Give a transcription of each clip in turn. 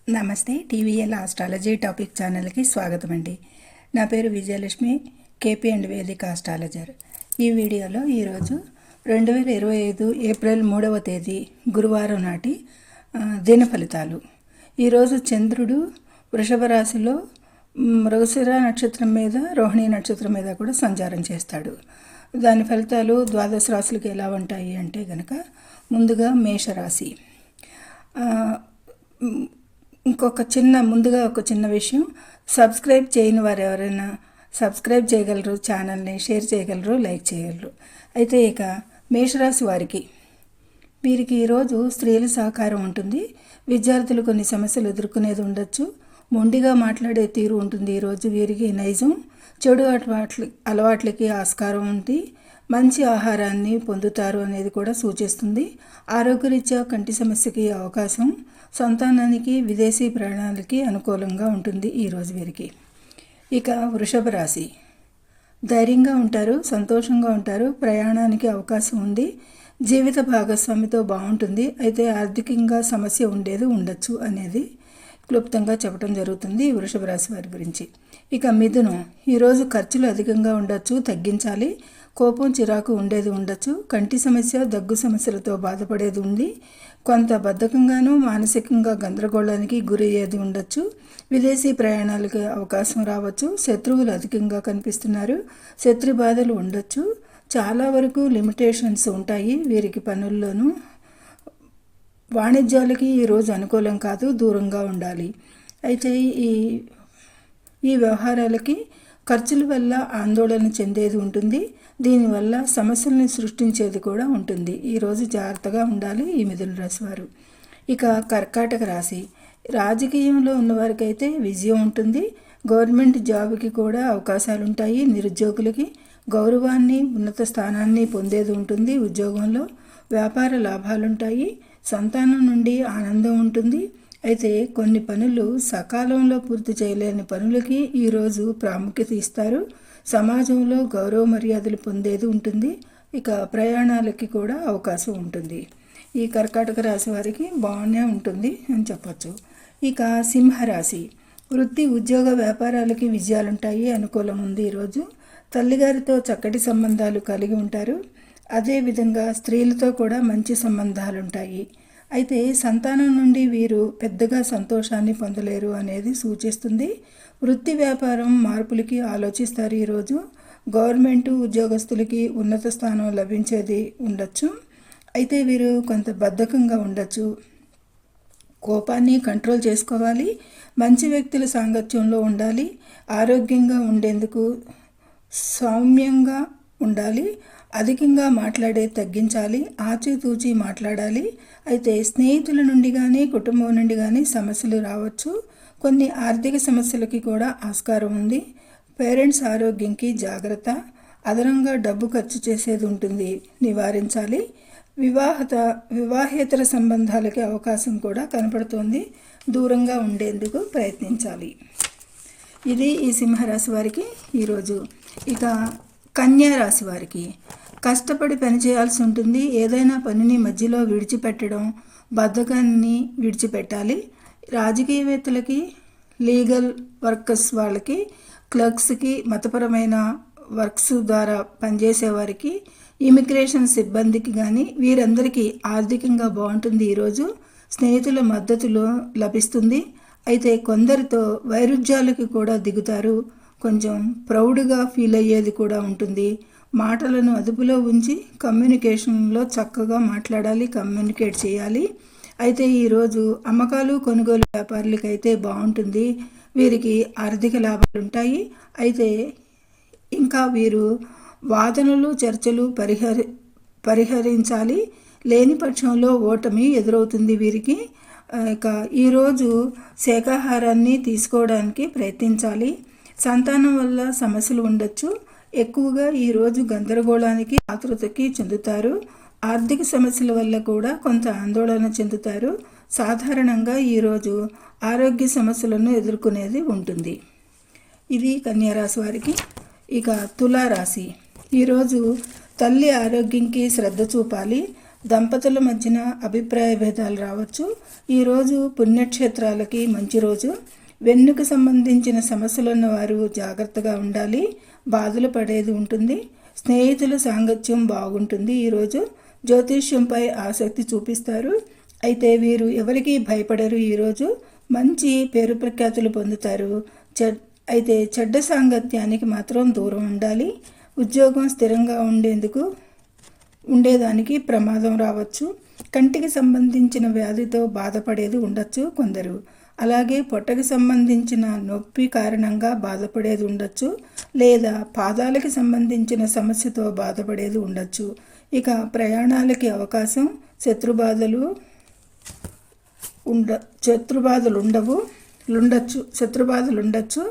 నమస్తే. TVL astrology topic ఛానల్కి స్వాగతం అండి. నా పేరు విజయలక్ష్మి, కేపీ అండ్ వేదిక ఆస్ట్రాలజర్. ఈ వీడియోలో ఈరోజు 2025 ఏప్రిల్ 3వ తేదీ గురువారం నాటి దిన ఫలితాలు. ఈరోజు చంద్రుడు వృషభ రాశిలో మృగశిర నక్షత్రం మీద, రోహిణి నక్షత్రం మీద కూడా సంచారం చేస్తాడు. దాని ఫలితాలు ద్వాదశ రాశులకు ఎలా ఉంటాయి అంటే గనక, ముందుగా మేషరాశి. ముందుగా ఒక చిన్న విషయం, సబ్స్క్రైబ్ చేయని వారు ఎవరైనా సబ్స్క్రైబ్ చేయగలరు, ఛానల్ని షేర్ చేయగలరు, లైక్ చేయగలరు. అయితే ఇక మేషరాశి వీరికి ఈరోజు స్త్రీల సహకారం ఉంటుంది. విద్యార్థులు కొన్ని సమస్యలు ఎదుర్కొనేది ఉండొచ్చు. మొండిగా మాట్లాడే తీరు ఉంటుంది. ఈరోజు వీరికి నైజం, చెడు అలవాట్లకి ఆస్కారం ఉంది. మంచి ఆహారాన్ని పొందుతారు అనేది కూడా సూచిస్తుంది. ఆరోగ్యరీత్యా కంటి సమస్యకి అవకాశం, సంతానానికి, విదేశీ ప్రయాణాలకి అనుకూలంగా ఉంటుంది ఈరోజు వీరికి. ఇక వృషభ రాశి, ధైర్యంగా ఉంటారు, సంతోషంగా ఉంటారు, ప్రయాణానికి అవకాశం ఉంది. జీవిత భాగస్వామితో బాగుంటుంది. అయితే ఆర్థికంగా సమస్య ఉండొచ్చు అనేది క్లుప్తంగా చెప్పడం జరుగుతుంది వృషభ రాశి వారి గురించి. ఇక మిథునం, ఈరోజు ఖర్చులు అధికంగా ఉండొచ్చు, తగ్గించాలి. కోపం, చిరాకు ఉండొచ్చు. కంటి సమస్య, దగ్గు సమస్యలతో బాధపడేది ఉంది. కొంత బద్ధకంగాను, మానసికంగా గందరగోళానికి గురి అయ్యేది ఉండొచ్చు. విదేశీ ప్రయాణాలకు అవకాశం రావచ్చు. శత్రువులు అధికంగా కనిపిస్తున్నారు. శత్రు బాధలు ఉండొచ్చు. చాలా వరకు లిమిటేషన్స్ ఉంటాయి వీరికి పనుల్లోనూ. వాణిజ్యాలకి ఈరోజు అనుకూలం కాదు, దూరంగా ఉండాలి. అయితే ఈ వ్యవహారాలకి ఖర్చుల వల్ల ఆందోళన చెందేది ఉంటుంది. దీనివల్ల సమస్యల్ని సృష్టించేది కూడా ఉంటుంది. ఈరోజు జాగ్రత్తగా ఉండాలి ఈ మిథున రాశి వారు. ఇక కర్కాటక రాశి, రాజకీయంలో ఉన్నవారికైతే విజయం ఉంటుంది. గవర్నమెంట్ జాబ్కి కూడా అవకాశాలు ఉంటాయి. నిరుద్యోగులకి గౌరవాన్ని, ఉన్నత స్థానాన్ని పొందేది ఉంటుంది. ఉద్యోగంలో వ్యాపార లాభాలుంటాయి. సంతానం నుండి ఆనందం ఉంటుంది. అయితే కొన్ని పనులు సకాలంలో పూర్తి చేయలేని పనులకి ఈరోజు ప్రాముఖ్యత ఇస్తారు. సమాజంలో గౌరవ మర్యాదలు పొందేది ఉంటుంది. ఇక ప్రయాణాలకి కూడా అవకాశం ఉంటుంది. ఈ కర్కాటక రాశి వారికి బాగానే ఉంటుంది అని చెప్పచ్చు. ఇక సింహరాశి, వృత్తి, ఉద్యోగ, వ్యాపారాలకి విజయాలుంటాయి, అనుకూలం ఉంది. ఈరోజు తల్లిగారితో చక్కటి సంబంధాలు కలిగి ఉంటారు. అదేవిధంగా స్త్రీలతో కూడా మంచి సంబంధాలుంటాయి. అయితే సంతానం నుండి వీరు పెద్దగా సంతోషాన్ని పొందలేరు అనేది సూచిస్తుంది. వృత్తి, వ్యాపారం మార్పులకి ఆలోచిస్తారు ఈరోజు. గవర్నమెంటు ఉద్యోగస్తులకి ఉన్నత స్థానం లభించేది ఉండొచ్చు. అయితే వీరు కొంత బద్ధకంగా ఉండొచ్చు. కోపాన్ని కంట్రోల్ చేసుకోవాలి. మంచి వ్యక్తుల సాంగత్యంలో ఉండాలి. ఆరోగ్యంగా ఉండేందుకు సౌమ్యంగా ఉండాలి. అధికంగా మాట్లాడేది తగ్గించాలి. ఆచితూచి మాట్లాడాలి. అయితే స్నేహితుల నుండి కానీ, కుటుంబం నుండి కానీ సమస్యలు రావచ్చు. కొన్ని ఆర్థిక సమస్యలకి కూడా ఆస్కారం ఉంది. పేరెంట్స్ ఆరోగ్యంకి జాగ్రత్త. అదనంగా డబ్బు ఖర్చు చేసేది ఉంటుంది, నివారించాలి. వివాహేతర సంబంధాలకి అవకాశం కూడా కనపడుతుంది. దూరంగా ఉండేందుకు ప్రయత్నించాలి. ఇది ఈ సింహరాశి వారికి ఈరోజు. ఇక కన్యా రాశి వారికి, కష్టపడి పనిచేయాల్సి ఉంటుంది. ఏదైనా పనిని మధ్యలో విడిచిపెట్టడం, బద్ధకాన్ని విడిచిపెట్టాలి. రాజకీయవేత్తలకి, లీగల్ వర్కర్స్ వాళ్ళకి, క్లర్క్స్కి, మతపరమైన వర్క్స్ ద్వారా పనిచేసేవారికి, ఇమిగ్రేషన్ సిబ్బందికి కానీ వీరందరికీ ఆర్థికంగా బాగుంటుంది ఈరోజు. స్నేహితుల మద్దతులో లభిస్తుంది. అయితే కొందరితో వైరుధ్యాలకి కూడా దిగుతారు. కొంచెం ప్రౌడ్గా ఫీల్ అయ్యేది కూడా ఉంటుంది. మాటలను అదుపులో ఉంచి కమ్యూనికేషన్లో చక్కగా మాట్లాడాలి, కమ్యూనికేట్ చేయాలి. అయితే ఈరోజు అమ్మకాలు, కొనుగోలు వ్యాపారులకైతే బాగుంటుంది. వీరికి ఆర్థిక లాభాలు ఉంటాయి. అయితే ఇంకా వీరు వాదనలు, చర్చలు పరిహరించాలి. లేని పక్షంలో ఓటమి ఎదురవుతుంది వీరికి. ఇక ఈరోజు శాకాహారాన్ని తీసుకోవడానికి ప్రయత్నించాలి. సంతానం వల్ల సమస్యలు ఉండొచ్చు. ఎక్కువగా ఈరోజు గందరగోళానికి, ఆతృతకి చెందుతారు. ఆర్థిక సమస్యల వల్ల కూడా కొంత ఆందోళన చెందుతారు. సాధారణంగా ఈరోజు ఆరోగ్య సమస్యలను ఎదుర్కొనేది ఉంటుంది. ఇది కన్యారాశి వారికి. ఇక తులారాశి, ఈరోజు తల్లి ఆరోగ్యంకి శ్రద్ధ చూపాలి. దంపతుల మధ్యన అభిప్రాయ భేదాలు రావచ్చు. ఈరోజు పుణ్యక్షేత్రాలకి మంచి రోజు. వెన్నుకు సంబంధించిన సమస్యలున్న వారు జాగ్రత్తగా ఉండాలి. బాధలు పడేది ఉంటుంది. స్నేహితుల సాంగత్యం బాగుంటుంది. ఈరోజు జ్యోతిష్యంపై ఆసక్తి చూపిస్తారు. అయితే వీరు ఎవరికీ భయపడరు. ఈరోజు మంచి పేరు ప్రఖ్యాతులు పొందుతారు. అయితే చెడ్డ సాంగత్యానికి మాత్రం దూరం ఉండాలి. ఉద్యోగం స్థిరంగా ఉండేదానికి ప్రమాదం రావచ్చు. కంటికి సంబంధించిన వ్యాధితో బాధపడేది ఉండొచ్చు కొందరు. అలాగే పొట్టకి సంబంధించిన నొప్పి కారణంగా బాధపడేది ఉండొచ్చు, లేదా పాదాలకి సంబంధించిన సమస్యతో బాధపడేది ఉండొచ్చు. ఇక ప్రయాణాలకి అవకాశం. శత్రుబాధలు ఉండొచ్చు.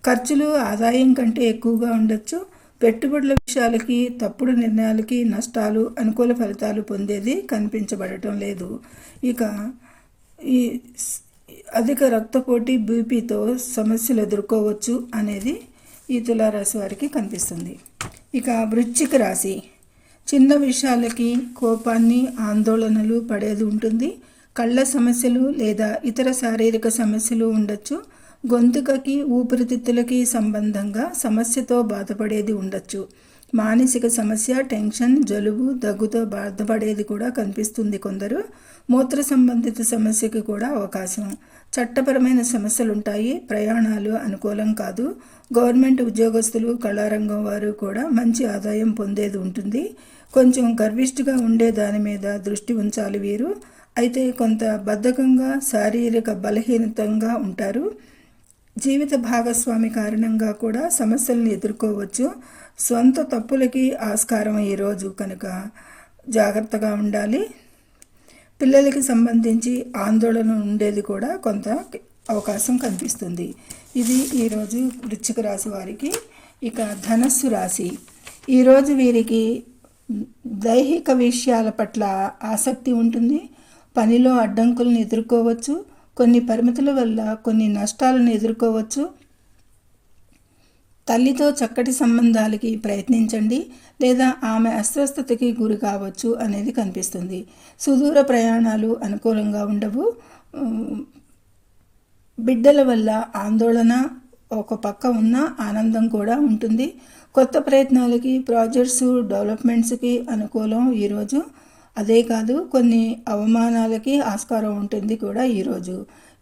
ఖర్చులు ఆదాయం కంటే ఎక్కువగా ఉండొచ్చు. పెట్టుబడుల విషయాలకి, తప్పుడు నిర్ణయాలకి నష్టాలు, అనుకూల ఫలితాలు పొందేది కనిపించబడటం లేదు. ఇక ఈ అధిక రక్తపోటీ, బీపీతో సమస్యలు ఎదుర్కోవచ్చు అనేది ఈ తులారాశి వారికి కనిపిస్తుంది. ఇక వృశ్చిక రాశి. చిన్న విషయాలకి కోపాన్ని, ఆందోళనలు పడేది ఉంటుంది. కళ్ళ సమస్యలు లేదా ఇతర శారీరక సమస్యలు ఉండొచ్చు. గొంతుకకి, ఊపిరితిత్తులకి సంబంధంగా సమస్యతో బాధపడేది ఉండొచ్చు. మానసిక సమస్య, టెన్షన్, జలుబు, దగ్గుతో బాధపడేది కూడా కనిపిస్తుంది కొందరు. మూత్ర సంబంధిత సమస్యకి కూడా అవకాశం. చట్టపరమైన సమస్యలు ఉంటాయి. ప్రయాణాలు అనుకూలం కాదు. గవర్నమెంట్ ఉద్యోగస్తులు, కళారంగం వారు కూడా మంచి ఆదాయం పొందేది ఉంటుంది. కొంచెం గర్విష్ఠగా ఉండే దాని మీద దృష్టి ఉంచాలి వీరు. అయితే కొంత బద్ధకంగా, శారీరక బలహీనతంగా ఉంటారు. జీవిత భాగస్వామి కారణంగా కూడా సమస్యలను ఎదుర్కోవచ్చు. స్వంత తప్పులకి ఆస్కారం ఈరోజు కనుక జాగ్రత్తగా ఉండాలి. పిల్లలకి సంబంధించి ఆందోళన ఉండేది కూడా కొంత అవకాశం కనిపిస్తుంది. ఇది ఈరోజు వృశ్చిక రాశి వారికి. ఇక ధనస్సు రాశి. ఈరోజు వీరికి దైహిక విషయాల పట్ల ఆసక్తి ఉంటుంది. పనిలో అడ్డంకులను ఎదుర్కోవచ్చు. కొన్ని పరిమితుల వల్ల కొన్ని నష్టాలను ఎదుర్కోవచ్చు. తల్లితో చక్కటి సంబంధాలకి ప్రయత్నించండి, లేదా ఆమె అస్వస్థతకి గురి కావచ్చు అనేది కనిపిస్తుంది. సుదూర ప్రయాణాలు అనుకూలంగా ఉండవు. బిడ్డల వల్ల ఆందోళన ఒక పక్క ఉన్న ఆనందం కూడా ఉంటుంది. కొత్త ప్రయత్నాలకి, ప్రాజెక్ట్స్, డెవలప్మెంట్స్కి అనుకూలం ఈరోజు. అదే కాదు, కొన్ని అవమానాలకి ఆస్కారం ఉంటుంది కూడా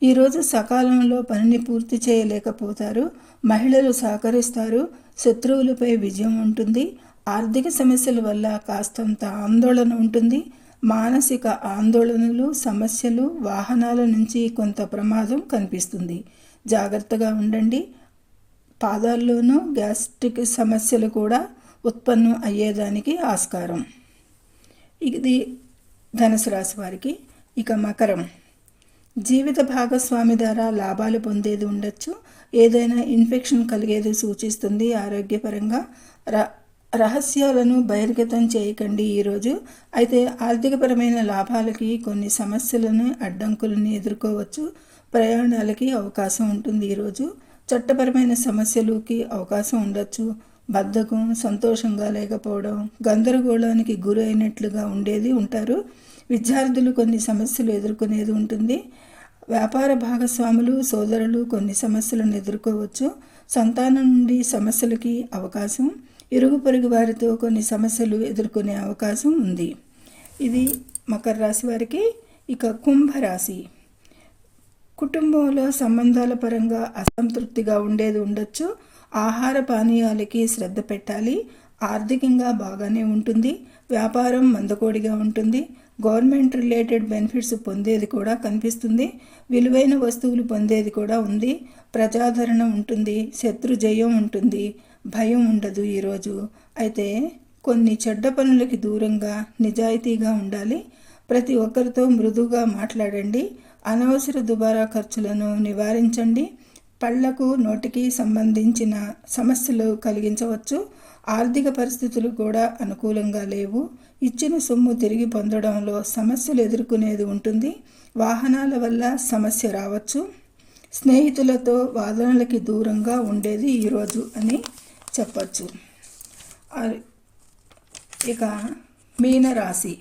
ఈరోజు సకాలంలో పనిని పూర్తి చేయలేకపోతారు. మహిళలు సహకరిస్తారు. శత్రువులపై విజయం ఉంటుంది. ఆర్థిక సమస్యల వల్ల కాస్తంత ఆందోళన ఉంటుంది. మానసిక ఆందోళనలు, సమస్యలు, వాహనాల నుంచి కొంత ప్రమాదం కనిపిస్తుంది. జాగ్రత్తగా ఉండండి. పాదాల్లోనూ గ్యాస్ట్రిక్ సమస్యలు కూడా ఉత్పన్నం అయ్యేదానికి ఆస్కారం. ఇది ధనుసు రాశి వారికి. ఇక మకరం. జీవిత భాగస్వామి ద్వారా లాభాలు పొందేది ఉండొచ్చు. ఏదైనా ఇన్ఫెక్షన్ కలిగేది సూచిస్తుంది. ఆరోగ్యపరంగా రహస్యాలను బహిర్గతం చేయకండి ఈరోజు. అయితే ఆర్థికపరమైన లాభాలకి కొన్ని సమస్యలను, అడ్డంకులను ఎదుర్కోవచ్చు. ప్రయాణాలకి అవకాశం ఉంటుంది ఈరోజు. చట్టపరమైన సమస్యలకి అవకాశం ఉండొచ్చు. బద్ధకం, సంతోషంగా లేకపోవడం, గందరగోళానికి గురి అయినట్లుగా ఉంటారు. విద్యార్థులు కొన్ని సమస్యలు ఎదుర్కొనేది ఉంటుంది. వ్యాపార భాగస్వాములు, సోదరులు కొన్ని సమస్యలను ఎదుర్కోవచ్చు. సంతానం నుండి సమస్యలకి అవకాశం. ఇరుగు పొరుగు వారితో కొన్ని సమస్యలు ఎదుర్కొనే అవకాశం ఉంది. ఇది మకర రాశి వారికి. ఇక కుంభరాశి. కుటుంబంలో సంబంధాల పరంగా అసంతృప్తిగా ఉండేది ఉండొచ్చు. ఆహార పానీయాలకి శ్రద్ధ పెట్టాలి. ఆర్థికంగా బాగానే ఉంటుంది. వ్యాపారం మందకోడిగా ఉంటుంది. గవర్నమెంట్ రిలేటెడ్ బెనిఫిట్స్ పొందేది కూడా కనిపిస్తుంది. విలువైన వస్తువులు పొందేది కూడా ఉంది. ప్రజాదరణ ఉంటుంది. శత్రు జయం ఉంటుంది. భయం ఉండదు ఈరోజు. అయితే కొన్ని చెడ్డ పనులకి దూరంగా నిజాయితీగా ఉండాలి. ప్రతి ఒక్కరితో మృదువుగా మాట్లాడండి. అనవసర దుబారా ఖర్చులను నివారించండి. పళ్లకు, నోటికి సంబంధించిన సమస్యలు కలిగించవచ్చు. ఆర్థిక పరిస్థితులు కూడా అనుకూలంగా లేవు. ఇచ్చిన సొమ్ము తిరిగి పొందడంలో సమస్యలు ఎదుర్కొనేది ఉంటుంది. వాహనాల వల్ల సమస్య రావచ్చు. స్నేహితులతో వాదనలకి దూరంగా ఉండేది ఈరోజు అని చెప్పచ్చు. ఇక మీనరాశి.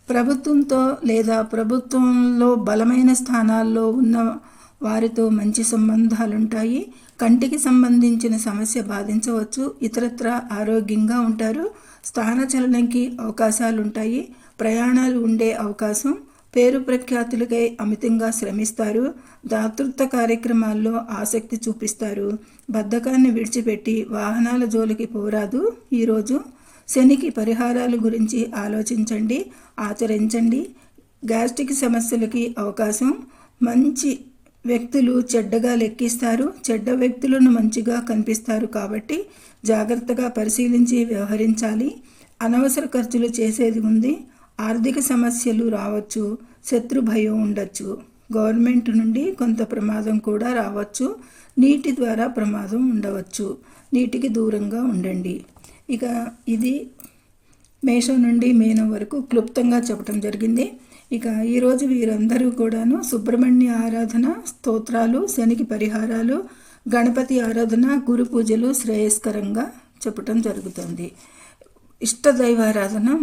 ప్రభుత్వంతో లేదా ప్రభుత్వంలో బలమైన స్థానాల్లో ఉన్న వారితో మంచి సంబంధాలుంటాయి. కంటికి సంబంధించిన సమస్య బాధించవచ్చు. ఇతరత్ర ఆరోగ్యంగా ఉంటారు. స్థానచలనంకి అవకాశాలుంటాయి. ప్రయాణాలు ఉండే అవకాశం. పేరు ప్రఖ్యాతులకై అమితంగా శ్రమిస్తారు. దాతృత్వ కార్యక్రమాల్లో ఆసక్తి చూపిస్తారు. బద్ధకాన్ని విడిచిపెట్టి వాహనాల జోలికి పోరాదు. ఈరోజు శనికి పరిహారాల గురించి ఆలోచించండి, ఆచరించండి. గ్యాస్ట్రిక్ సమస్యలకి అవకాశం. మంచి వ్యక్తులు చెడ్డగా లెక్కిస్తారు. చెడ్డ వ్యక్తులను మంచిగా కనిపిస్తారు కాబట్టి జాగ్రత్తగా పరిశీలించి వ్యవహరించాలి. అనవసర ఖర్చులు చేసేది ఉంది. ఆర్థిక సమస్యలు రావచ్చు. శత్రు భయం ఉండొచ్చు. గవర్నమెంట్ నుండి కొంత ప్రమాదం కూడా రావచ్చు. నీటి ద్వారా ప్రమాదం ఉండవచ్చు. నీటికి దూరంగా ఉండండి. ఇక ఇది మేషం నుండి మీనం వరకు క్లుప్తంగా చెప్పడం జరిగింది. ఇక ఈరోజు వీరందరూ కూడాను సుబ్రహ్మణ్య ఆరాధన, స్తోత్రాలు, శనికి పరిహారాలు, గణపతి ఆరాధన, గురు పూజలు శ్రేయస్కరంగా చెప్పటం జరుగుతుంది. ఇష్టదైవారాధన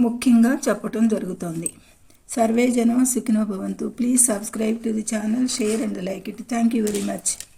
ముఖ్యంగా చెప్పటం జరుగుతుంది. సర్వే జనం సుఖినో భవంతు. Please subscribe to the channel, share and like it. Thank you very much.